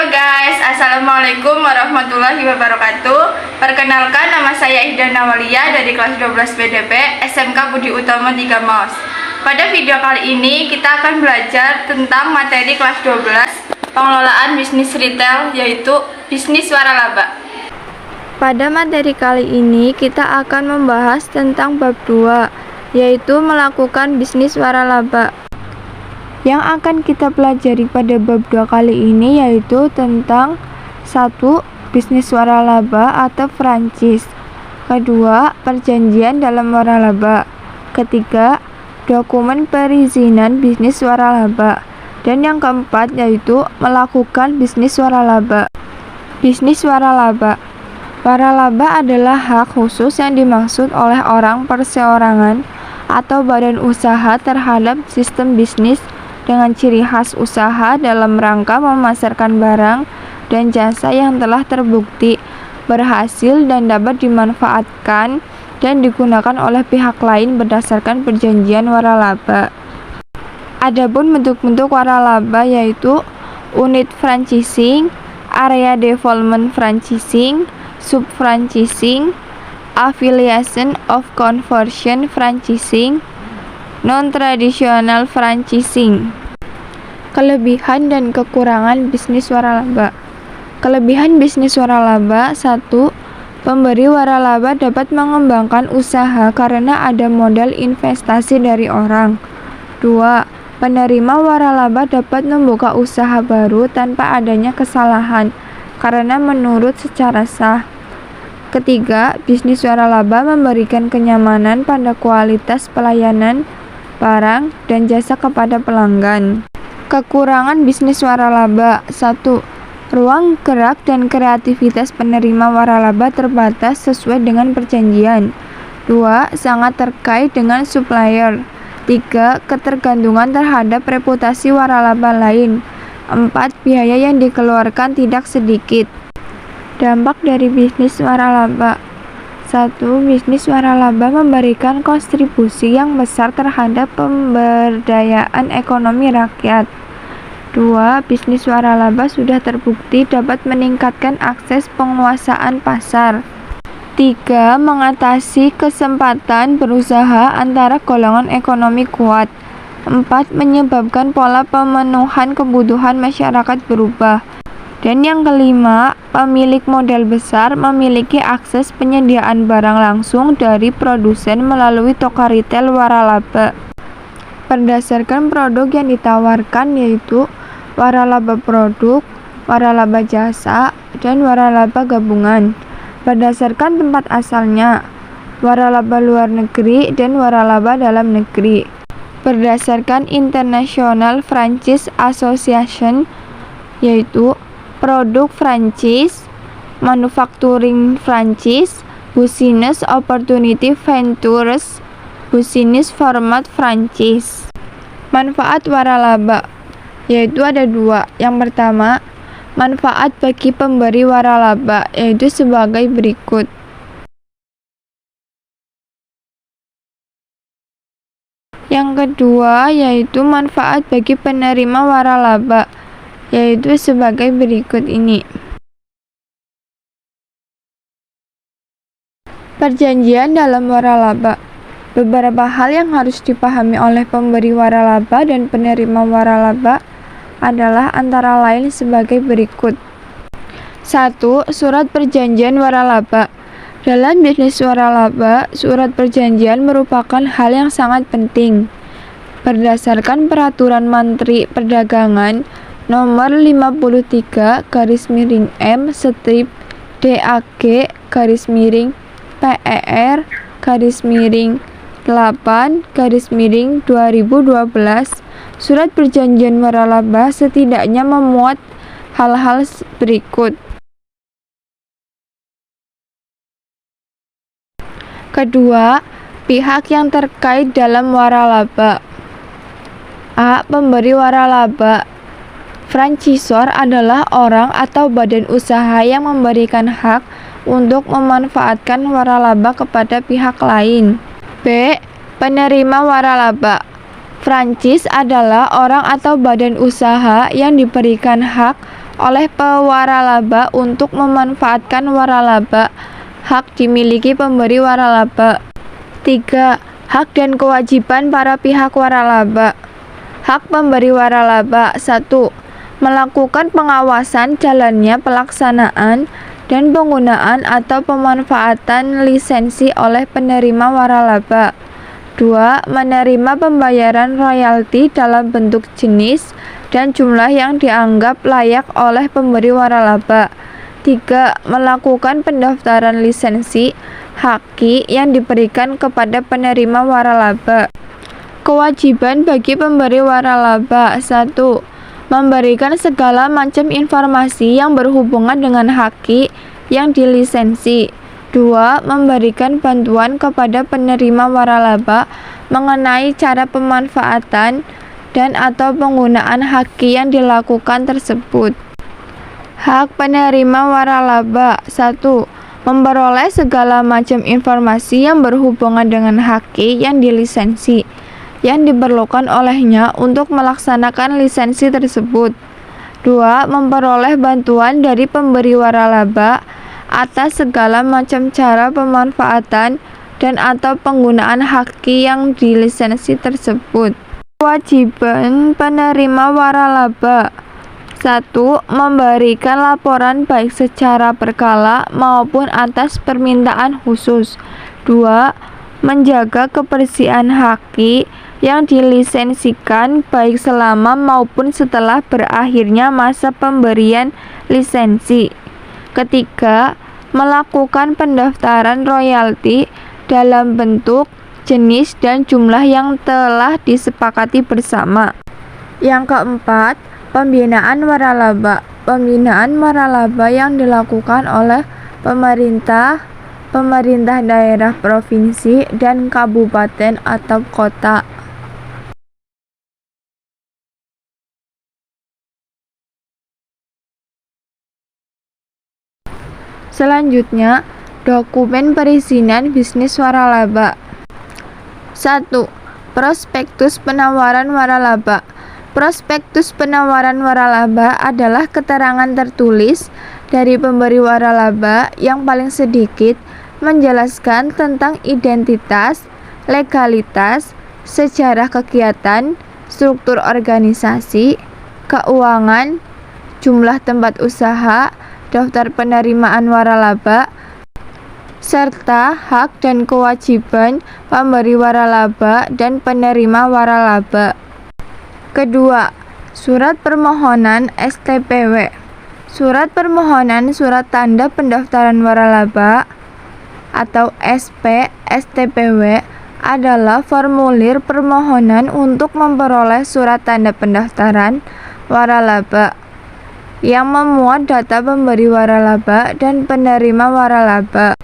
Halo guys, Assalamualaikum warahmatullahi wabarakatuh. Perkenalkan, nama saya Ida Nawalia dari kelas 12 BDP SMK Budi Utomo 3 Maus. Pada video kali ini kita akan belajar tentang materi kelas 12 pengelolaan bisnis retail, yaitu bisnis waralaba. Pada materi kali ini kita akan membahas tentang bab 2, yaitu melakukan bisnis waralaba. Yang akan kita pelajari pada bab 2 kali ini yaitu tentang 1. Bisnis waralaba atau franchise. Kedua, perjanjian dalam waralaba. Ketiga, dokumen perizinan bisnis waralaba. Dan yang keempat yaitu melakukan bisnis waralaba. Bisnis waralaba. Waralaba adalah hak khusus yang dimaksud oleh orang perseorangan atau badan usaha terhadap sistem bisnis dengan ciri khas usaha dalam rangka memasarkan barang dan jasa yang telah terbukti berhasil dan dapat dimanfaatkan dan digunakan oleh pihak lain berdasarkan perjanjian waralaba. Adapun bentuk-bentuk waralaba yaitu unit franchising, area development franchising, sub-franchising, affiliation of conversion franchising, non-tradisional franchising. Kelebihan dan kekurangan bisnis waralaba. Kelebihan bisnis waralaba: 1. Pemberi waralaba dapat mengembangkan usaha karena ada modal investasi dari orang. 2. Penerima waralaba dapat membuka usaha baru tanpa adanya kesalahan karena menurut secara sah. Ketiga, bisnis waralaba memberikan kenyamanan pada kualitas pelayanan barang dan jasa kepada pelanggan. Kekurangan bisnis waralaba: 1. Ruang gerak dan kreativitas penerima waralaba terbatas sesuai dengan perjanjian. 2. Sangat terkait dengan supplier. 3. Ketergantungan terhadap reputasi waralaba lain. 4. Biaya yang dikeluarkan tidak sedikit. Dampak dari bisnis waralaba: 1. Bisnis waralaba memberikan kontribusi yang besar terhadap pemberdayaan ekonomi rakyat. 2. Bisnis waralaba sudah terbukti dapat meningkatkan akses penguasaan pasar. 3. Mengatasi kesempatan berusaha antara golongan ekonomi kuat. 4. Menyebabkan pola pemenuhan kebutuhan masyarakat berubah. Dan yang kelima, pemilik modal besar memiliki akses penyediaan barang langsung dari produsen melalui toko retail waralaba. Berdasarkan produk yang ditawarkan yaitu waralaba produk, waralaba jasa, dan waralaba gabungan. Berdasarkan tempat asalnya, waralaba luar negeri dan waralaba dalam negeri. Berdasarkan International Franchise Association yaitu produk franchise, manufacturing franchise, business opportunity ventures, business format franchise. Manfaat waralaba yaitu ada 2. Yang pertama, manfaat bagi pemberi waralaba yaitu sebagai berikut. Yang kedua yaitu manfaat bagi penerima waralaba yaitu sebagai berikut ini. Perjanjian dalam waralaba. Beberapa hal yang harus dipahami oleh pemberi waralaba dan penerima waralaba adalah antara lain sebagai berikut. 1. Surat perjanjian waralaba. Dalam bisnis waralaba, surat perjanjian merupakan hal yang sangat penting. Berdasarkan Peraturan Menteri Perdagangan Nomor 53-DAG/PER/8/2012, surat perjanjian waralaba setidaknya memuat hal-hal berikut. Kedua, pihak yang terkait dalam waralaba. A. Pemberi waralaba. Franchisor adalah orang atau badan usaha yang memberikan hak untuk memanfaatkan waralaba kepada pihak lain. B. Penerima waralaba. Franchise adalah orang atau badan usaha yang diberikan hak oleh pewaralaba untuk memanfaatkan waralaba. Hak dimiliki pemberi waralaba. 3. Hak dan kewajiban para pihak waralaba. Hak pemberi waralaba 1. Melakukan pengawasan jalannya pelaksanaan dan penggunaan atau pemanfaatan lisensi oleh penerima waralaba. 2. Menerima pembayaran royalti dalam bentuk jenis dan jumlah yang dianggap layak oleh pemberi waralaba. 3. Melakukan pendaftaran lisensi haki yang diberikan kepada penerima waralaba. Kewajiban bagi pemberi waralaba 1. Memberikan segala macam informasi yang berhubungan dengan haki yang dilisensi. 2. Memberikan bantuan kepada penerima waralaba mengenai cara pemanfaatan dan atau penggunaan haki yang dilakukan tersebut. Hak penerima waralaba 1. Memperoleh segala macam informasi yang berhubungan dengan haki yang dilisensi yang diperlukan olehnya untuk melaksanakan lisensi tersebut. 2. Memperoleh bantuan dari pemberi waralaba atas segala macam cara pemanfaatan dan atau penggunaan haki yang dilisensi tersebut. Kewajiban penerima waralaba 1. Memberikan laporan baik secara berkala maupun atas permintaan khusus. 2. Menjaga kebersihan haki yang dilisensikan baik selama maupun setelah berakhirnya masa pemberian lisensi. Ketiga, melakukan pendaftaran royalti dalam bentuk, jenis, dan jumlah yang telah disepakati bersama. Yang keempat, pembinaan waralaba. Pembinaan waralaba yang dilakukan oleh pemerintah daerah provinsi dan kabupaten atau kota. Selanjutnya, dokumen perizinan bisnis waralaba. 1. Prospektus penawaran waralaba. Prospektus penawaran waralaba adalah keterangan tertulis dari pemberi waralaba yang paling sedikit menjelaskan tentang identitas, legalitas, sejarah kegiatan, struktur organisasi, keuangan, jumlah tempat usaha, daftar penerimaan waralaba, serta hak dan kewajiban pemberi waralaba dan penerima waralaba. Kedua, surat permohonan STPW. Surat permohonan surat tanda pendaftaran waralaba atau SP STPW adalah formulir permohonan untuk memperoleh surat tanda pendaftaran waralaba yang memuat data pemberi waralaba dan penerima waralaba.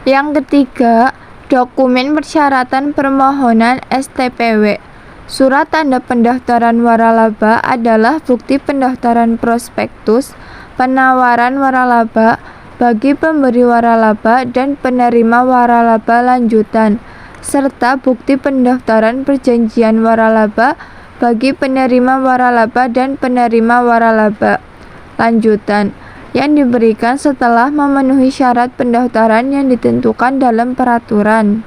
Yang ketiga, dokumen persyaratan permohonan STPW. Surat tanda pendaftaran waralaba adalah bukti pendaftaran prospektus penawaran waralaba bagi pemberi waralaba dan penerima waralaba lanjutan, serta bukti pendaftaran perjanjian waralaba bagi penerima waralaba dan penerima waralaba lanjutan yang diberikan setelah memenuhi syarat pendaftaran yang ditentukan dalam peraturan.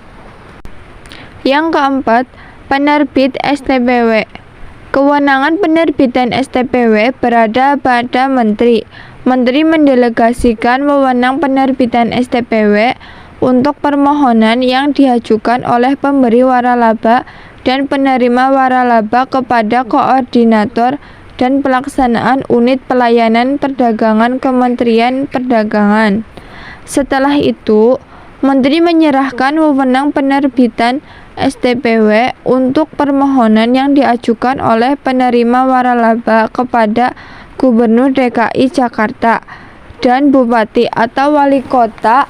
Yang keempat, penerbit STPW. Kewenangan penerbitan STPW berada pada Menteri. Menteri mendelegasikan wewenang penerbitan STPW untuk permohonan yang diajukan oleh pemberi waralaba dan penerima waralaba kepada koordinator dan pelaksanaan unit pelayanan perdagangan Kementerian Perdagangan. Setelah itu, Menteri menyerahkan wewenang penerbitan STPW untuk permohonan yang diajukan oleh penerima waralaba kepada Gubernur DKI Jakarta dan Bupati atau Wali Kota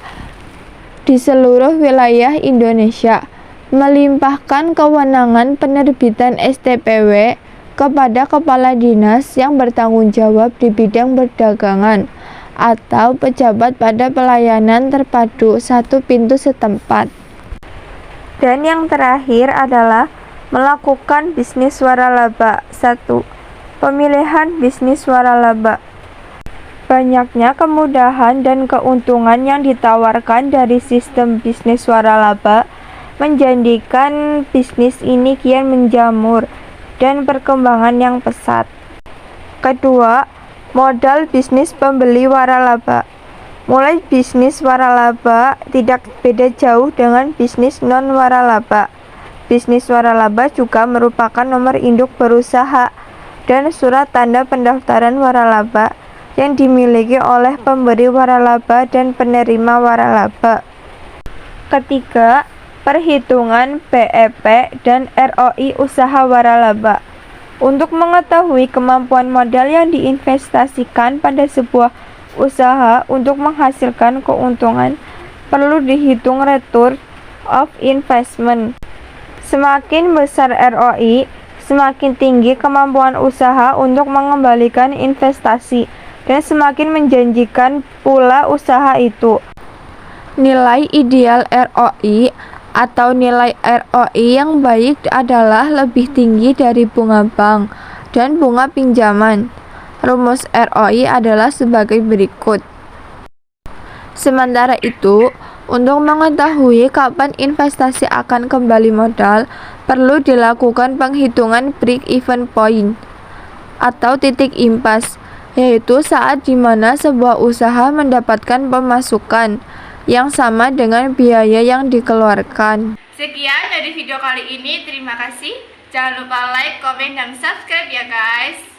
di seluruh wilayah Indonesia, melimpahkan kewenangan penerbitan STPW kepada kepala dinas yang bertanggung jawab di bidang perdagangan atau pejabat pada pelayanan terpadu satu pintu setempat. Dan yang terakhir adalah melakukan bisnis waralaba. 1. Pemilihan bisnis waralaba. Banyaknya kemudahan dan keuntungan yang ditawarkan dari sistem bisnis waralaba menjadikan bisnis ini kian menjamur dan perkembangan yang pesat. Kedua, modal bisnis pembeli waralaba. Mulai bisnis waralaba tidak beda jauh dengan bisnis non-waralaba. Bisnis waralaba juga merupakan nomor induk berusaha dan surat tanda pendaftaran waralaba yang dimiliki oleh pemberi waralaba dan penerima waralaba. Ketiga, perhitungan BEP dan ROI usaha waralaba. Untuk mengetahui kemampuan modal yang diinvestasikan pada sebuah usaha untuk menghasilkan keuntungan, perlu dihitung return of investment. Semakin besar ROI, semakin tinggi kemampuan usaha untuk mengembalikan investasi dan semakin menjanjikan pula usaha itu. Nilai ideal ROI atau nilai ROI yang baik adalah lebih tinggi dari bunga bank dan bunga pinjaman. Rumus ROI adalah sebagai berikut. Sementara itu, untuk mengetahui kapan investasi akan kembali modal, perlu dilakukan penghitungan break-even point atau titik impas, yaitu saat di mana sebuah usaha mendapatkan pemasukan yang sama dengan biaya yang dikeluarkan. Sekian dari video kali ini, terima kasih. Jangan lupa like, komen, dan subscribe ya guys.